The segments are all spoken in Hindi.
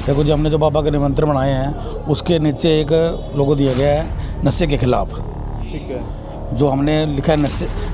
देखो जी, हमने जो बाबा के निमंत्रण बनाए हैं उसके नीचे एक लोगो दिया गया है नशे के खिलाफ। ठीक है। जो हमने लिखा है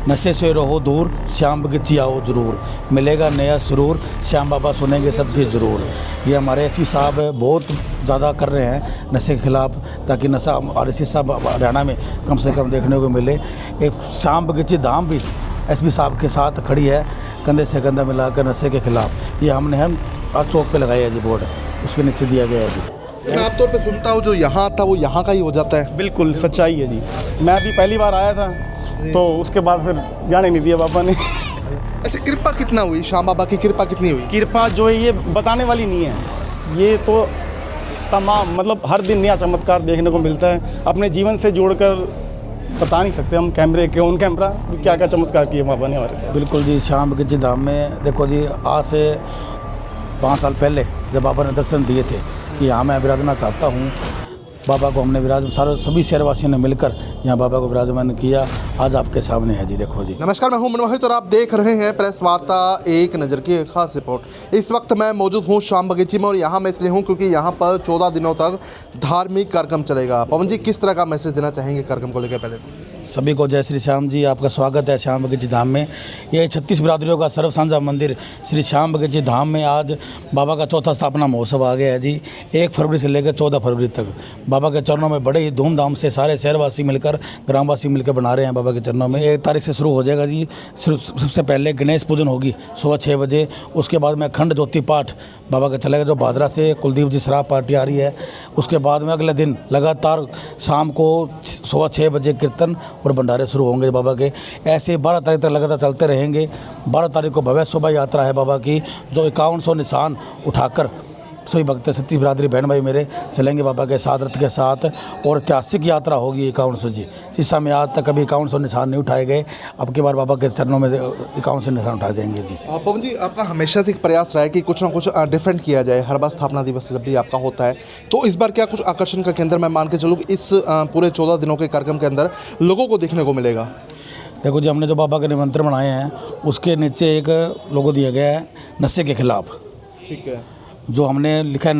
नशे से रहो दूर, श्याम बगीची आओ जरूर, मिलेगा नया सुरूर, श्याम बाबा सुनेंगे सबकी ज़रूर। ये हमारे एसपी साहब बहुत ज़्यादा कर रहे हैं नशे के खिलाफ, ताकि नशा और एसपी साहब हरियाणा में कम से कम देखने को मिले। एक श्याम बगीची धाम भी एसपी साहब के साथ खड़ी है, कंधे से कंधा मिलाकर नशे के खिलाफ। ये हमने हम चौक पे लगाया है जी बोर्ड, उसके नीचे दिया गया है जी। मैं आमतौर पे सुनता हूँ जो यहाँ था वो यहाँ का ही हो जाता है। बिल्कुल सच्चाई है जी। मैं अभी पहली बार आया था तो उसके बाद फिर जाने नहीं दिया बाबा ने। अच्छा, कृपा कितना हुई, श्याम बाबा की कृपा कितनी हुई? कृपा जो है ये बताने वाली नहीं है, ये तो तमाम मतलब हर दिन नया चमत्कार देखने को मिलता है। अपने जीवन से जोड़कर बता नहीं सकते हम, कैमरे के ऑन कैमरा क्या क्या चमत्कार किए बाबा ने हमारे साथ। बिल्कुल जी, श्याम बगीची धाम में देखो जी, आज से 5 साल पहले जब बाबा ने दर्शन दिए थे कि यहाँ मैं विराजना चाहता हूँ, बाबा को हमने सभी शहरवासियों ने मिलकर यहाँ बाबा को विराजमान किया। आज आपके सामने है जी, देखो जी। नमस्कार, मैं हूं मनमोहित और आप देख रहे हैं प्रेस वार्ता एक नज़र की एक खास रिपोर्ट। इस वक्त मैं मौजूद हूं श्याम बगीची में और यहाँ मैं इसलिए हूं क्योंकि यहाँ पर 14 दिनों तक धार्मिक कार्यक्रम चलेगा। पवन जी, किस तरह का मैसेज देना चाहेंगे कार्यक्रम को लेकर? पहले सभी को जय श्री श्याम जी, आपका स्वागत है श्याम बगीची धाम में। यह 36 बिरादरियों का सर्व साझा मंदिर श्री श्याम बगीची धाम में आज बाबा का चौथा स्थापना महोत्सव आ गया है जी। 1 फरवरी से लेकर 14 फरवरी तक बाबा के चरणों में बड़े ही धूमधाम से सारे शहरवासी मिलकर, ग्रामवासी मिलकर बना रहे हैं बाबा के चरणों में। 1 तारीख से शुरू हो जाएगा जी। सबसे पहले गणेश पूजन होगी सुबह 6 बजे। उसके बाद में अखंड ज्योति पाठ बाबा का चलेगा, जो भादरा से कुलदीप जी शराब पार्टी आ रही है। उसके बाद में अगले दिन लगातार शाम को सुबह 6 बजे कीर्तन और भंडारे शुरू होंगे बाबा के। ऐसे 12 तारीख तक लगातार चलते रहेंगे। 12 तारीख को भव्य शोभा यात्रा है बाबा की, जो 5100 निशान उठाकर सभी भक्त 36 बिरादरी बहन भाई मेरे चलेंगे बाबा के साथ रथ के साथ। और ऐतिहासिक यात्रा होगी 5100 जी। इस समय आज तक कभी 5100 निशान नहीं उठाए गए, अब की बार बाबा के चरणों में 5100 निशान उठाए जाएंगे जी। पवन जी, आपका हमेशा से एक प्रयास रहा है कि कुछ ना कुछ डिफरेंट किया जाए। हर बार स्थापना दिवस जब भी आपका होता है तो इस बार क्या कुछ आकर्षण का केंद्र मैं मान के चलूँ इस पूरे 14 दिनों के कार्यक्रम के अंदर लोगों को देखने को मिलेगा? देखो जी, हमने जो बाबा के निमंत्रण बनाए हैं उसके नीचे एक लोगो दिया गया है नशे के खिलाफ। ठीक है। जो हमने लिखा है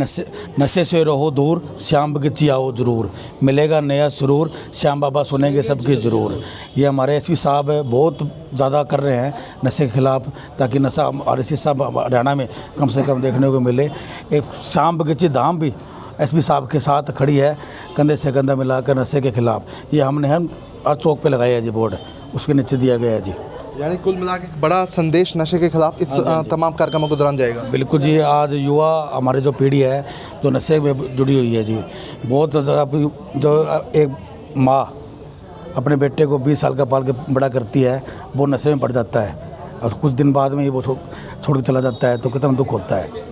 नशे से रहो दूर, श्याम बगीची आओ जरूर, मिलेगा नया सुरूर, श्याम बाबा सुनेंगे सबकी ज़रूर। ये हमारे एसपी साहब बहुत ज़्यादा कर रहे हैं नशे के खिलाफ, ताकि नशा और एसपी साहब हरियाणा में कम से कम देखने को मिले। एक श्याम बगीची धाम भी एसपी साहब के साथ खड़ी है, कंधे से कंधा मिलाकर नशे के खिलाफ। ये हमने हम चौक पे लगाया है जी बोर्ड, उसके नीचे दिया गया है जी। यानी कुल मिला के बड़ा संदेश नशे के खिलाफ इस तमाम कार्यक्रमों के दौरान जाएगा। बिल्कुल जी। आज युवा हमारे जो पीढ़ी है जो नशे में जुड़ी हुई है जी, बहुत ज़्यादा। जो एक माँ अपने बेटे को 20 साल का पाल के बड़ा करती है, वो नशे में पड़ जाता है और कुछ दिन बाद में ही वो छोड़ के चला जाता है, तो कितना दुख होता है।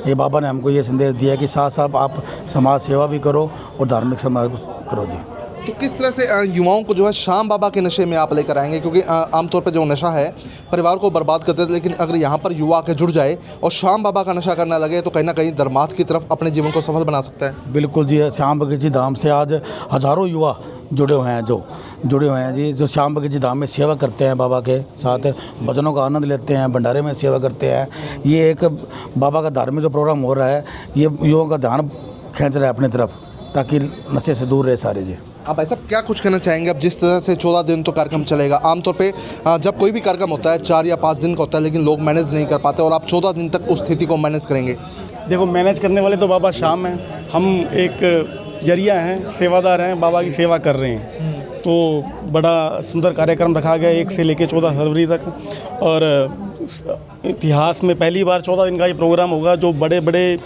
ये बाबा ने हमको ये संदेश दिया है कि साथ साथ आप समाज सेवा भी करो और धार्मिक समाज करो जी। तो किस तरह से युवाओं को जो है श्याम बाबा के नशे में आप लेकर आएंगे? क्योंकि आमतौर पर जो नशा है परिवार को बर्बाद करते हैं, लेकिन अगर यहाँ पर युवा के जुड़ जाए और श्याम बाबा का नशा करने लगे तो कहीं ना कहीं धर्मार्थ की तरफ अपने जीवन को सफल बना सकता है। बिल्कुल जी। श्याम बगीची धाम से आज हज़ारों युवा जुड़े हुए हैं जी, जो श्याम बगीची धाम में सेवा करते हैं, बाबा के साथ भजनों का आनंद लेते हैं, भंडारे में सेवा करते हैं। ये एक बाबा का धार्मिक जो प्रोग्राम हो रहा है, ये युवाओं का ध्यान खींच रहा है अपनी तरफ, ताकि नशे से दूर रहे सारे जी। आप भाई साहब क्या कुछ कहना चाहेंगे? अब जिस तरह से 14 दिन तो कार्यक्रम चलेगा, आमतौर पे जब कोई भी कार्यक्रम होता है 4 या 5 दिन का होता है, लेकिन लोग मैनेज नहीं कर पाते और आप 14 दिन तक उस स्थिति को मैनेज करेंगे। देखो, मैनेज करने वाले तो बाबा श्याम हैं, हम एक जरिया हैं, सेवादार हैं, बाबा की सेवा कर रहे हैं। तो बड़ा सुंदर कार्यक्रम रखा गया 1 से लेकर 14 फरवरी तक। और इतिहास में पहली बार 14 दिन का ये प्रोग्राम होगा। जो बड़े बड़े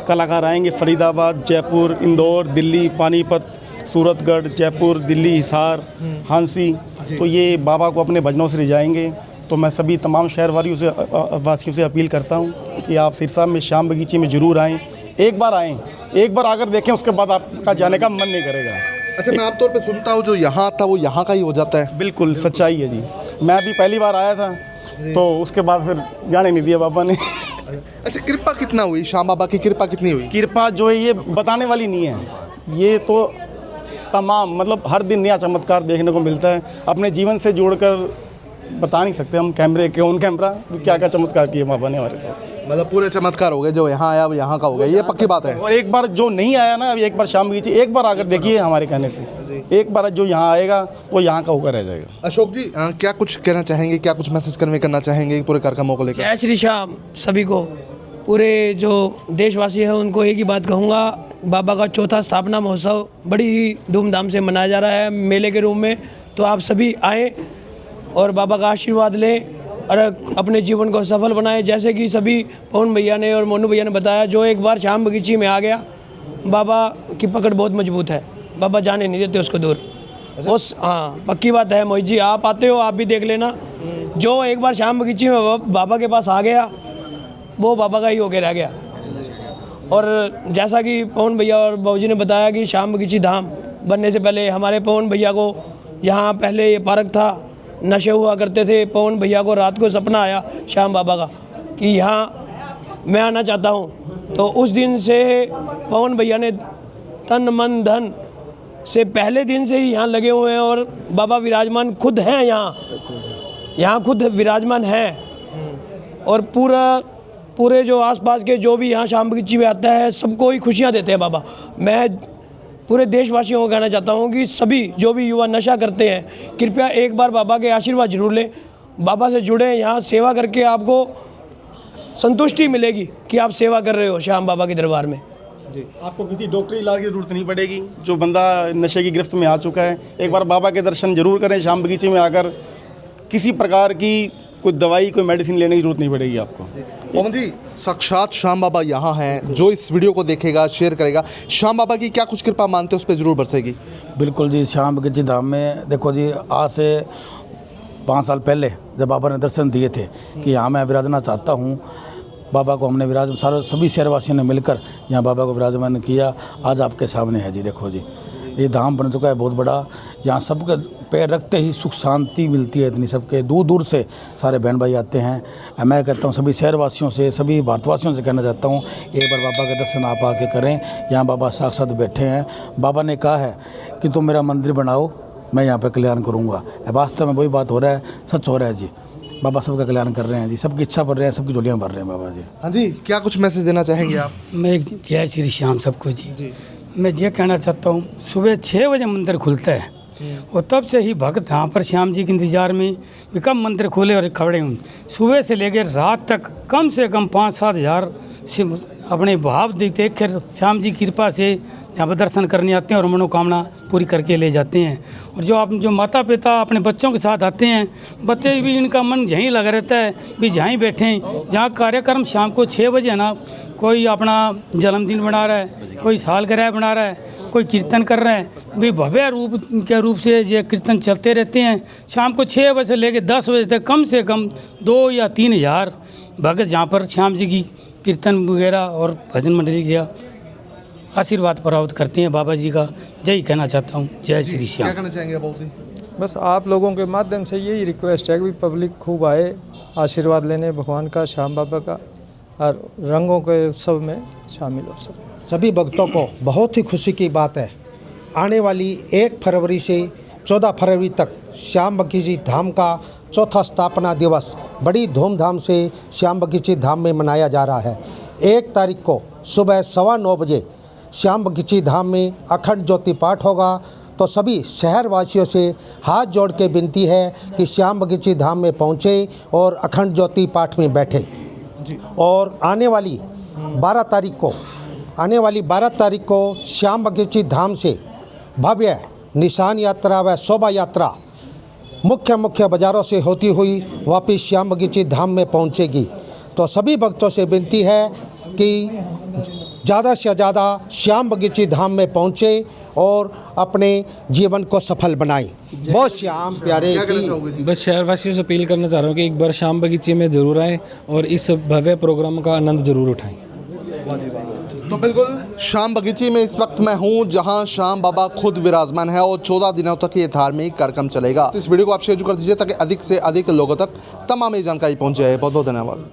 कलाकार आएंगे, फरीदाबाद, जयपुर, इंदौर, दिल्ली, पानीपत, सूरतगढ़, जयपुर, दिल्ली, हिसार, हांसी, तो ये बाबा को अपने भजनों से रिझाएंगे। तो मैं सभी तमाम शहर वासियों से अपील करता हूँ कि आप सिरसा में श्याम बगीचे में ज़रूर आएँ। एक बार आएँ, एक बार आकर देखें, उसके बाद आपका जाने का मन नहीं करेगा। अच्छा, मैं आमतौर पे सुनता हूँ जो यहाँ था वो यहाँ का ही हो जाता है। बिल्कुल सच्चाई है जी। मैं अभी पहली बार आया था तो उसके बाद फिर जाने नहीं दिया बाबा ने। अच्छा, कृपा कितना हुई, श्याम बाबा की कृपा कितनी हुई? कृपा जो है ये बताने वाली नहीं है, ये तो तमाम मतलब हर दिन नया चमत्कार देखने को मिलता है। अपने जीवन से जोड़कर बता नहीं सकते हम, कैमरे के ऑन कैमरा क्या क्या चमत्कार किए बाबा ने हमारे साथ। मतलब पूरे चमत्कार हो गए, जो यहाँ आया वो यहाँ का हो गया, ये पक्की बात है। और एक बार जो नहीं आया ना, अभी एक बार शाम बगीचे एक बार आकर देखिए हमारे कहने से, एक बार जो यहाँ आएगा वो यहाँ का होकर रह जाएगा। अशोक जी क्या कुछ कहना चाहेंगे, क्या कुछ मैसेज कन्वे करना चाहेंगे पूरे कार्यक्रमों को लेकर? जय श्री श्याम सभी को, पूरे जो देशवासी हैं उनको एक ही बात कहूँगा, बाबा का चौथा स्थापना महोत्सव बड़ी ही धूमधाम से मनाया जा रहा है मेले के रूप में। तो आप सभी आएँ और बाबा का आशीर्वाद लें और अपने जीवन को सफल बनाएं। जैसे कि सभी पवन भैया ने और मोनू भैया ने बताया, जो एक बार शाम बगीची में आ गया, बाबा की पकड़ बहुत मजबूत है, बाबा जाने नहीं देते उसको दूर। उस हाँ पक्की बात है मोहित जी, आप आते हो आप भी देख लेना, जो एक बार शाम बगीची में बाबा के पास आ गया वो बाबा का ही होके रह गया। और जैसा कि पवन भैया और बाबूजी ने बताया कि शाम बगीची धाम बनने से पहले हमारे पवन भैया को यहाँ पहले ये पार्क था, नशे हुआ करते थे। पवन भैया को रात को सपना आया श्याम बाबा का कि यहाँ मैं आना चाहता हूँ। तो उस दिन से पवन भैया ने तन मन धन से पहले दिन से ही यहाँ लगे हुए हैं और बाबा विराजमान खुद हैं यहाँ खुद विराजमान हैं। और पूरे जो आसपास के जो भी यहाँ शाम बगीची में आता है सबको ही खुशियाँ देते हैं बाबा। मैं पूरे देशवासियों को कहना चाहता हूँ कि सभी जो भी युवा नशा करते हैं कृपया एक बार बाबा के आशीर्वाद जरूर लें, बाबा से जुड़ें। यहाँ सेवा करके आपको संतुष्टि मिलेगी कि आप सेवा कर रहे हो श्याम बाबा के दरबार में। जी, आपको किसी डॉक्टरी इलाज की जरूरत नहीं पड़ेगी। जो बंदा नशे की गिरफ्त में आ चुका है, एक बार बाबा के दर्शन जरूर करें शाम बगीचे में आकर। किसी प्रकार की कोई दवाई कोई मेडिसिन लेने की जरूरत नहीं पड़ेगी आपको। पवन जी साक्षात श्याम बाबा यहाँ हैं, जो इस वीडियो को देखेगा शेयर करेगा, श्याम बाबा की क्या कुछ कृपा मानते हैं उस पर जरूर बरसेगी। बिल्कुल जी, श्याम बगीची धाम में देखो जी, आज से 5 साल पहले जब बाबा ने दर्शन दिए थे कि यहाँ मैं विराजना चाहता हूँ, बाबा को हमने सभी शहरवासियों ने मिलकर यहाँ बाबा को विराजमान किया। आज आपके सामने है जी, देखो जी ये धाम बन चुका है बहुत बड़ा। यहाँ सबके पैर रखते ही सुख शांति मिलती है इतनी, सबके दूर दूर से सारे बहन भाई आते हैं। मैं कहता हूँ सभी शहरवासियों से, सभी भारतवासियों से कहना चाहता हूँ एक बार बाबा के दर्शन आप आके करें। यहाँ बाबा साक्षात बैठे हैं। बाबा ने कहा है कि तुम मेरा मंदिर बनाओ, मैं यहाँ पर कल्याण करूँगा। वास्तव में वही बात हो रहा है, सच हो रहा है जी। बाबा सबका कल्याण कर रहे हैं जी, सबकी इच्छा भर रहे हैं, सबकी झोलियाँ भर रहे हैं बाबा जी। हाँ जी, क्या कुछ मैसेज देना चाहेंगे आप? मैं एक जय श्री श्याम सबको जी। मैं ये कहना चाहता हूँ, सुबह 6 बजे मंदिर खुलता है और तब से ही भक्त यहाँ पर श्याम जी के इंतजार में भी कब मंदिर खोले और खड़े हूँ। सुबह से लेकर रात तक कम से कम 5-7 हज़ार से अपने भाव देते फिर श्याम जी की कृपा से यहाँ पर दर्शन करने आते हैं और मनोकामना पूरी करके ले जाते हैं। और जो माता पिता अपने बच्चों के साथ आते हैं, बच्चे भी इनका मन यहीं लगा रहता है भी जहाँ बैठें। जहाँ कार्यक्रम शाम को 6 बजे है ना, कोई अपना जन्मदिन बना रहा है, कोई सालगिरह बना रहा है, कोई कीर्तन कर रहे हैं, भी भव्य रूप से ये कीर्तन चलते रहते हैं। शाम को 6 बजे से लेकर 10 बजे तक कम से कम 2 या 3 हज़ार भगत यहाँ पर श्याम जी की कीर्तन वगैरह और भजन मंडली का आशीर्वाद प्राप्त करते हैं। बाबा जी का जय कहना चाहता हूँ। जय श्री श्याम। क्या कहना चाहेंगे बाबू जी? बस आप लोगों के माध्यम से यही रिक्वेस्ट है कि पब्लिक खूब आए आशीर्वाद लेने भगवान का, श्याम बाबा का, और रंगों के उत्सव में शामिल हो सब। सभी भक्तों को बहुत ही खुशी की बात है, आने वाली 1 फरवरी से 14 फरवरी तक श्याम बगीची धाम का चौथा स्थापना दिवस बड़ी धूमधाम से श्याम बगीची धाम में मनाया जा रहा है। 1 तारीख को सुबह 9:15 बजे श्याम बगीची धाम में अखंड ज्योति पाठ होगा। तो सभी शहरवासियों से हाथ जोड़ के विनती है कि श्याम बगीची धाम में पहुँचे और अखंड ज्योति पाठ में बैठे। और आने वाली 12 तारीख को श्याम बगीची धाम से भव्य निशान यात्रा व शोभा यात्रा मुख्य बाज़ारों से होती हुई वापस श्याम बगीची धाम में पहुंचेगी। तो सभी भक्तों से विनती है कि ज़्यादा से ज़्यादा श्याम बगीची धाम में पहुंचे और अपने जीवन को सफल बनाएं। बहुत श्याम प्यारे की। बस शहरवासियों से अपील करना चाह रहा हूँ कि एक बार श्याम बगीचे में ज़रूर आएँ और इस भव्य प्रोग्राम का आनंद ज़रूर उठाएं। तो बिल्कुल श्याम बगीची में इस वक्त मैं हूँ, जहाँ श्याम बाबा खुद विराजमान है और 14 दिनों तक ये धार्मिक कार्यक्रम चलेगा। तो इस वीडियो को आप शेयर कर दीजिए ताकि अधिक से अधिक लोगों तक तमाम ये जानकारी पहुँच जाए। बहुत बहुत धन्यवाद।